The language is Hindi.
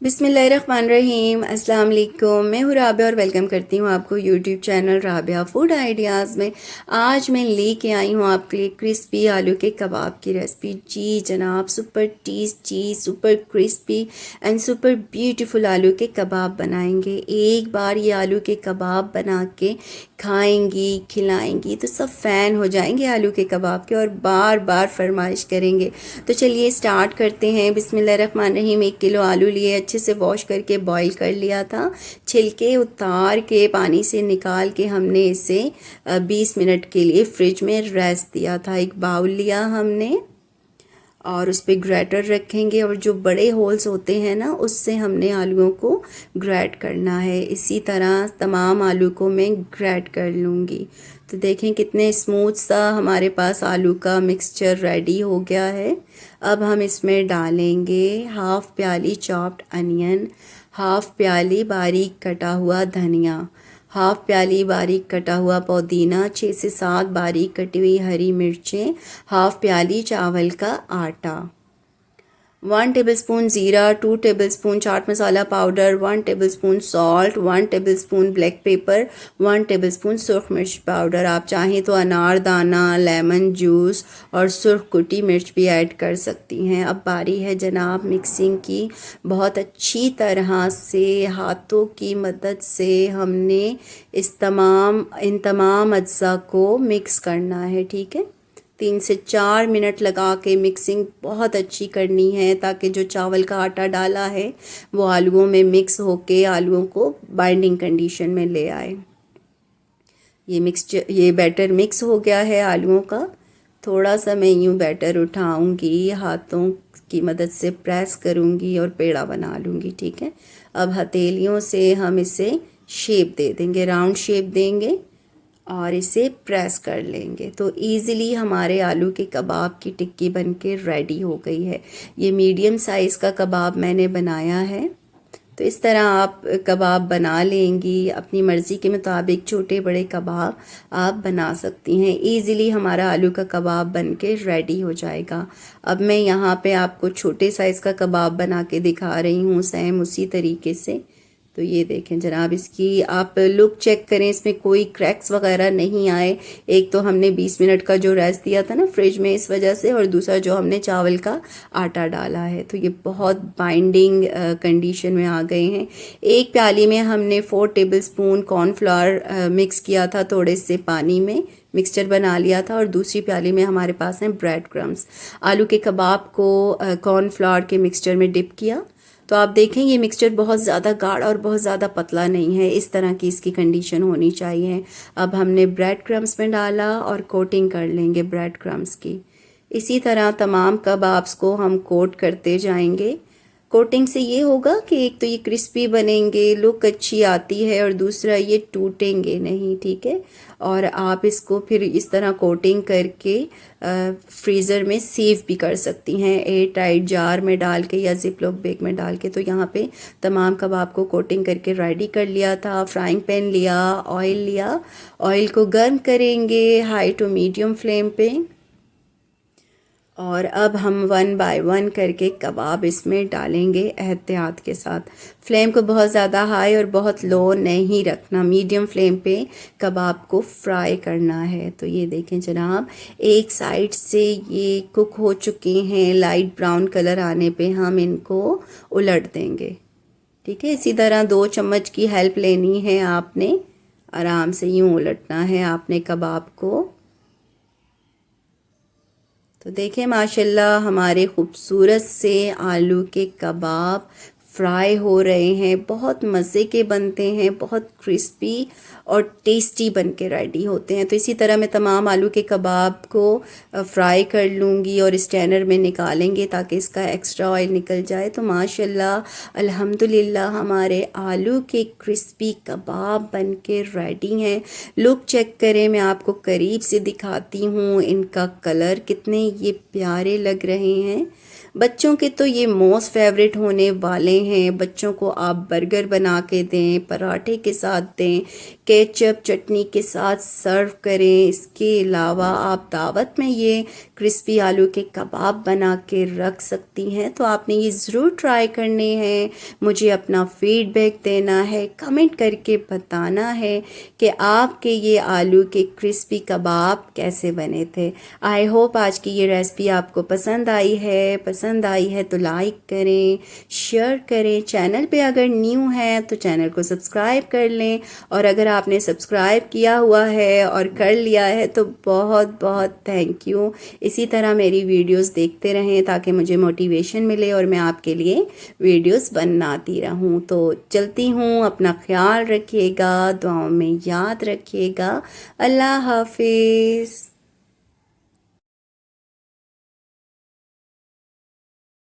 बिस्मिल्लाहिर्रहमानिर्रहीम अस्सलाम वालेकुम। मैं हूँ राबिया और वेलकम करती हूँ आपको YouTube channel Rabia food ideas में। आज मैं लेके आई हूँ आपके लिए क्रिस्पी आलू के कबाब की रेसिपी। जी जनाब, super tasty, super crispy and super beautiful आलू के कबाब बनाएंगे। एक बार ये आलू के कबाब बना के खाएंगी, खिलाएंगी तो सब फ़ैन हो जाएंगे आलू के कबाब के और बार बार फरमाइश करेंगे। तो चलिए स्टार्ट करते हैं। बिस्मिल्लाहिर्रहमानिर्रहीम। 1 किलो आलू लिए, अच्छे से वॉश करके बॉईल कर लिया था। छिलके उतार के पानी से निकाल के हमने इसे 20 मिनट के लिए फ्रिज में रेस्ट दिया था। एक बाउल लिया हमने और उस पर ग्रेटर रखेंगे और जो बड़े होल्स होते हैं ना, उससे हमने आलूओं को ग्रेट करना है। इसी तरह तमाम आलू को मैं ग्रेट कर लूँगी। तो देखें कितने स्मूथ सा हमारे पास आलू का मिक्सचर रेडी हो गया है। अब हम इसमें डालेंगे हाफ़ प्याली चॉप्ड अनियन, हाफ़ प्याली बारीक कटा हुआ धनिया, हाफ़ प्याली बारीक कटा हुआ पुदीना, 6 से 7 बारीक कटी हुई हरी मिर्चें, हाफ़ प्याली चावल का आटा, 1 टेबलस्पून ज़ीरा, 2 tablespoon chaat masala powder, 1 tablespoon salt, 1 tablespoon black pepper, 1 tablespoon सुरख मिर्च पाउडर। आप चाहें तो अनार दाना, लेमन जूस और सुरख कुटी मिर्च भी ऐड कर सकती हैं। अब बारी है जनाब मिक्सिंग की। बहुत अच्छी तरह से हाथों की मदद से हमने इन तमाम अज्जा को मिक्स करना है। ठीक है, 3 से 4 मिनट लगा के मिक्सिंग बहुत अच्छी करनी है ताकि जो चावल का आटा डाला है वो आलूओं में मिक्स होके आलूओं को बाइंडिंग कंडीशन में ले आए। ये बैटर मिक्स हो गया है आलूओं का। थोड़ा सा मैं यूँ बैटर उठाऊंगी, हाथों की मदद से प्रेस करूंगी और पेड़ा बना लूँगी। ठीक है, अब हथेलियों से हम इसे शेप दे देंगे, राउंड शेप देंगे और इसे प्रेस कर लेंगे तो इजीली हमारे आलू के कबाब की टिक्की बनके रेडी हो गई है। ये मीडियम साइज़ का कबाब मैंने बनाया है। तो इस तरह आप कबाब बना लेंगी, अपनी मर्ज़ी के मुताबिक छोटे बड़े कबाब आप बना सकती हैं। इजीली हमारा आलू का कबाब बनके रेडी हो जाएगा। अब मैं यहाँ पे आपको छोटे साइज़ का कबाब बना के दिखा रही हूँ सेम उसी तरीके से। तो ये देखें जनाब, इसकी आप लुक चेक करें, इसमें कोई क्रैक्स वगैरह नहीं आए। एक तो हमने 20 मिनट का जो रेस्ट दिया था ना फ्रिज में, इस वजह से, और दूसरा जो हमने चावल का आटा डाला है तो ये बहुत बाइंडिंग कंडीशन में आ गए हैं। एक प्याली में हमने 4 टेबलस्पून कॉर्नफ्लावर मिक्स किया था, थोड़े से पानी में मिक्सचर बना लिया था, और दूसरी प्याली में हमारे पास हैं ब्रेड क्रम्स। आलू के कबाब को कॉर्नफ्लावर के मिक्सचर में डिप किया। तो आप देखें ये मिक्सचर बहुत ज़्यादा गाढ़ा और बहुत ज़्यादा पतला नहीं है, इस तरह की इसकी कंडीशन होनी चाहिए। अब हमने ब्रेड क्रम्स में डाला और कोटिंग कर लेंगे ब्रेड क्रम्स की। इसी तरह तमाम कबाब्स को हम कोट करते जाएंगे। कोटिंग से ये होगा कि एक तो ये क्रिस्पी बनेंगे, लुक अच्छी आती है, और दूसरा ये टूटेंगे नहीं। ठीक है, और आप इसको फिर इस तरह कोटिंग करके फ्रीज़र में सेव भी कर सकती हैं, एयर टाइट जार में डाल के या जिप लॉक बैग में डाल के। तो यहाँ पे तमाम कबाब को कोटिंग करके रेडी कर लिया था। फ्राइंग पैन लिया, ऑयल लिया, ऑयल को गर्म करेंगे हाई टू मीडियम फ्लेम पे, और अब हम 1 बाय 1 करके कबाब इसमें डालेंगे एहतियात के साथ। फ्लेम को बहुत ज़्यादा हाई और बहुत लो नहीं रखना, मीडियम फ्लेम पे कबाब को फ्राई करना है। तो ये देखें जनाब, एक साइड से ये कुक हो चुके हैं, लाइट ब्राउन कलर आने पे हम इनको उलट देंगे। ठीक है, इसी तरह 2 चम्मच की हेल्प लेनी है आपने, आराम से यूँ उलटना है आपने कबाब को। तो देखें माशाल्लाह हमारे खूबसूरत से आलू के कबाब फ्राई हो रहे हैं, बहुत मज़े के बनते हैं, बहुत क्रिस्पी और टेस्टी बन के रेडी होते हैं। तो इसी तरह मैं तमाम आलू के कबाब को फ्राई कर लूँगी और स्टैनर में निकालेंगे ताकि इसका एक्स्ट्रा ऑयल निकल जाए। तो माशाल्लाह अल्हम्दुलिल्लाह हमारे आलू के क्रिस्पी कबाब बन के रेडी हैं। लुक चेक करें, मैं आपको करीब से दिखाती हूँ, इनका कलर कितने ये प्यारे लग रहे हैं। बच्चों के तो ये मोस्ट फेवरेट होने वाले हैं, बच्चों को आप बर्गर बना के दें, पराठे के साथ दें, केचप चटनी के साथ सर्व करें। इसके अलावा आप दावत में ये क्रिस्पी आलू के कबाब बना के रख सकती हैं। तो आपने ये ज़रूर ट्राई करने हैं, मुझे अपना फीडबैक देना है, कमेंट करके बताना है कि आपके ये आलू के क्रिस्पी कबाब कैसे बने थे। आई होप आज की ये रेसिपी आपको पसंद आई है तो लाइक करें, शेयर करें। चैनल पे अगर न्यू है तो चैनल को सब्सक्राइब कर लें, और अगर आपने सब्सक्राइब किया हुआ है और कर लिया है तो बहुत बहुत थैंक यू। इसी तरह मेरी वीडियोस देखते रहें ताकि मुझे मोटिवेशन मिले और मैं आपके लिए वीडियोस बनाती रहूं। तो चलती हूँ, अपना ख्याल रखिएगा, दुआओं में याद रखिएगा। अल्लाह हाफिज़।